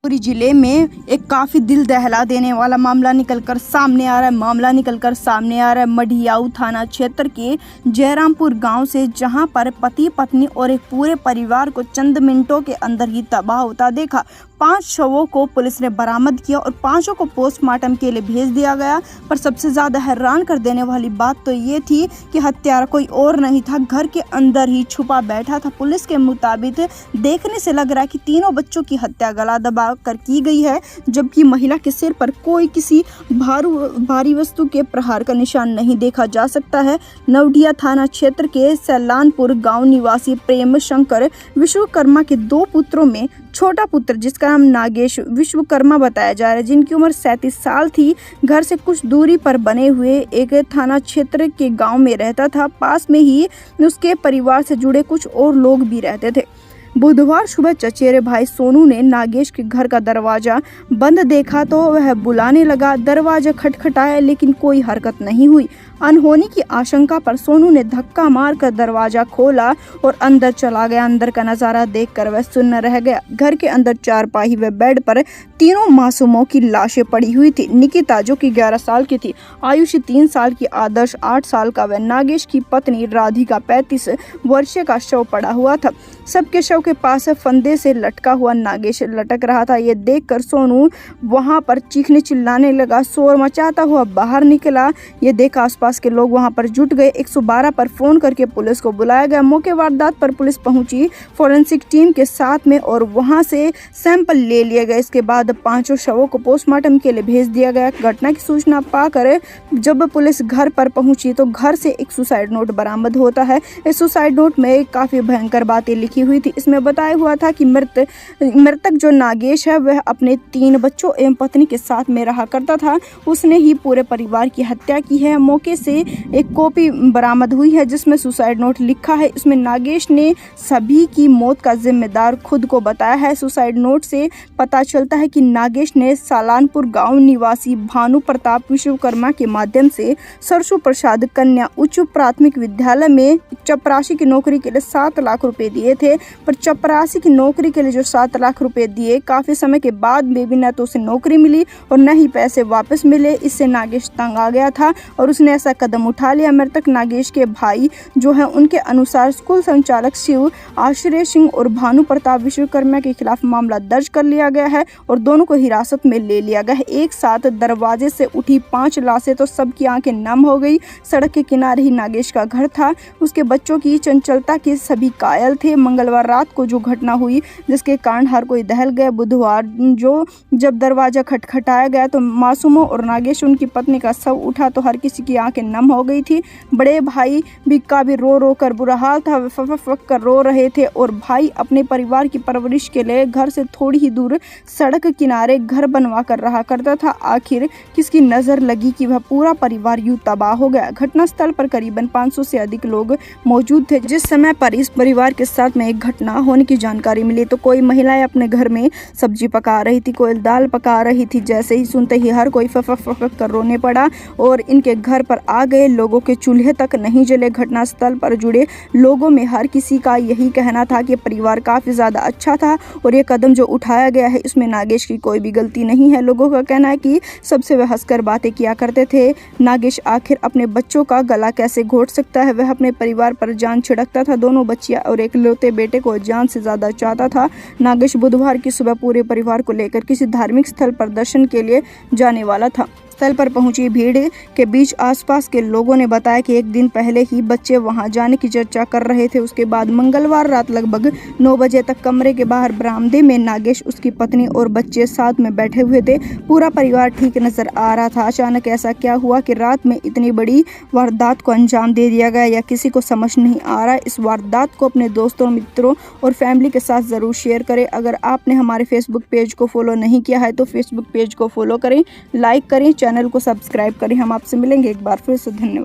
पूरी जिले में एक काफ़ी दिल दहला देने वाला मामला निकलकर सामने आ रहा है मढ़ियाऊ थाना क्षेत्र के जयरामपुर गांव से, जहां पर पति पत्नी और एक पूरे परिवार को चंद मिनटों के अंदर ही तबाह होता देखा। 5 शवों को पुलिस ने बरामद किया और 5 को पोस्टमार्टम के लिए भेज दिया गया। पर सबसे ज़्यादा हैरान कर देने वाली बात तो ये थी कि हत्यारा कोई और नहीं था, घर के अंदर ही छुपा बैठा था। पुलिस के मुताबिक देखने से लग रहा है कि तीनों बच्चों की हत्या गला दबा कर की गई है, जबकि महिला के सिर पर कोई किसी भारी वस्तु के प्रहार का निशान नहीं देखा जा सकता है। नवडिया थाना क्षेत्र के सैलानपुर गांव निवासी प्रेम शंकर विश्वकर्मा के 2 पुत्रों में छोटा पुत्र, जिसका नाम नागेश विश्वकर्मा बताया जा रहा है, जिनकी उम्र 37 साल थी, घर से कुछ दूरी पर बने हुए एक थाना क्षेत्र के गांव में रहता था। पास में ही उसके परिवार से जुड़े कुछ और लोग भी रहते थे। बुधवार सुबह चचेरे भाई सोनू ने नागेश के घर का दरवाजा बंद देखा तो वह बुलाने लगा। दरवाजा खटखटाया लेकिन कोई हरकत नहीं हुई। अनहोनी की आशंका पर सोनू ने धक्का मारकर दरवाजा खोला और अंदर चला गया। अंदर का नजारा देखकर वह सुन्न रह गया। घर के अंदर चारपाई व बेड पर तीनों मासूमों की लाशें पड़ी हुई थी। निकिता जो कि 11 साल की थी, आयुषी 3 साल की, आदर्श 8 साल का व नागेश की पत्नी राधिका 35 वर्षीय का शव पड़ा हुआ था। सबके शव के पास फंदे से लटका हुआ नागेश लटक रहा था। ये देखकर सोनू वहां पर चीखने चिल्लाने लगा, शोर मचाता हुआ बाहर निकला। ये देखा आसपास के लोग वहां पर जुट गए। 112 पर फोन करके पुलिस को बुलाया गया। मौके वारदात पर पुलिस पहुंची फोरेंसिक टीम के साथ में और वहां से सैंपल ले लिए गए। इसके बाद 5 शवों को पोस्टमार्टम के लिए भेज दिया गया। घटना की सूचना पाकर जब पुलिस घर पर पहुंची तो घर से एक सुसाइड नोट बरामद होता है। इस सुसाइड नोट में काफी भयंकर बातें लिखी हुई थी। इसमें बताया हुआ था कि मृतक जो नागेश है वह अपने 3 बच्चों एवं पत्नी के साथ में रहा करता था। उसने ही पूरे परिवार की हत्या की है। मौके से एक कॉपी बरामद हुई है जिसमें सुसाइड नोट लिखा है। इसमें नागेश ने सभी की मौत का जिम्मेदार खुद को बताया है। सुसाइड नोट से पता चलता है कि नागेश ने सालानपुर गांव निवासी भानु प्रताप विश्वकर्मा के माध्यम से सरसू प्रसाद कन्या उच्च प्राथमिक विद्यालय में चपरासी की नौकरी के लिए 7 लाख रुपए दिए थे। पर चपरासी की नौकरी के लिए जो 7 लाख रुपए दिए, काफी समय के बाद में भी न तो उसे नौकरी मिली और न ही पैसे वापस मिले। इससे नागेश तंग आ गया था और उसने ऐसा कदम उठा लिया। मृतक नागेश के भाई जो है उनके अनुसार स्कूल संचालक शिव आश्रय सिंह और भानु प्रताप विश्वकर्मा के खिलाफ मामला दर्ज कर लिया गया है और दोनों को हिरासत में ले लिया गया है। एक साथ दरवाजे से उठी 5 लाशें तो सबकी आंखें नम हो गई। सड़क के किनारे ही नागेश का घर था। उसके बच्चों की चंचलता के सभी कायल थे। मंगलवार रात को जो घटना हुई जिसके कारण हर कोई दहल गया। बुधवार जब दरवाजा खटखटाया गया तो मासूमों और नागेश उनकी पत्नी का शव उठा तो हर किसी की आंखें नम हो गई थी। बड़े भाई भी काफी रो कर बुरा हाल था, वे फक कर रो रहे थे और भाई अपने परिवार की परवरिश के लिए घर से थोड़ी ही दूर सड़क किनारे घर बनवा कर रहा करता था। आखिर किसकी नजर लगी कि वह पूरा परिवार यूं तबाह हो गया। घटनास्थल पर करीबन 500 से अधिक लोग मौजूद थे। जिस समय पर इस परिवार के साथ में एक घटना होने की जानकारी मिली तो कोई महिलाएं अपने घर में सब्जी पका रही थी, कोई दाल पका रही थी। जैसे ही सुनते ही हर कोई फक कर रोने पड़ा और इनके घर पर आ गए लोगों के चूल्हे तक नहीं जले। घटनास्थल पर जुड़े लोगों में हर किसी का यही कहना था कि परिवार काफी ज्यादा अच्छा था और ये कदम जो उठाया गया है इसमें नागेश की कोई भी गलती नहीं है। लोगों का कहना है कि सबसे वह हंसकर बातें किया करते थे। नागेश आखिर अपने बच्चों का गला कैसे घोट सकता है। वह अपने परिवार पर जान छिड़कता था। दोनों बच्चियां और एक लौते बेटे को जान से ज्यादा चाहता था। नागेश बुधवार की सुबह पूरे परिवार को लेकर किसी धार्मिक स्थल पर दर्शन के लिए जाने वाला था। स्थल पर पहुंची भीड़ के बीच आसपास के लोगों ने बताया कि एक दिन पहले ही बच्चे वहां जाने की चर्चा कर रहे थे। उसके बाद मंगलवार रात लगभग 9 बजे तक कमरे के बाहर बरामदे में नागेश, उसकी पत्नी और बच्चे साथ में बैठे हुए थे। पूरा परिवार ठीक नजर आ रहा था। अचानक ऐसा क्या हुआ कि रात में इतनी बड़ी वारदात को अंजाम दे दिया गया, या किसी को समझ नहीं आ रहा। इस वारदात को अपने दोस्तों, मित्रों और फैमिली के साथ जरूर शेयर करें। अगर आपने हमारे फेसबुक पेज को फॉलो नहीं किया है तो फेसबुक पेज को फॉलो करें, लाइक करें, चैनल को सब्सक्राइब करें। हम आपसे मिलेंगे एक बार फिर से। धन्यवाद।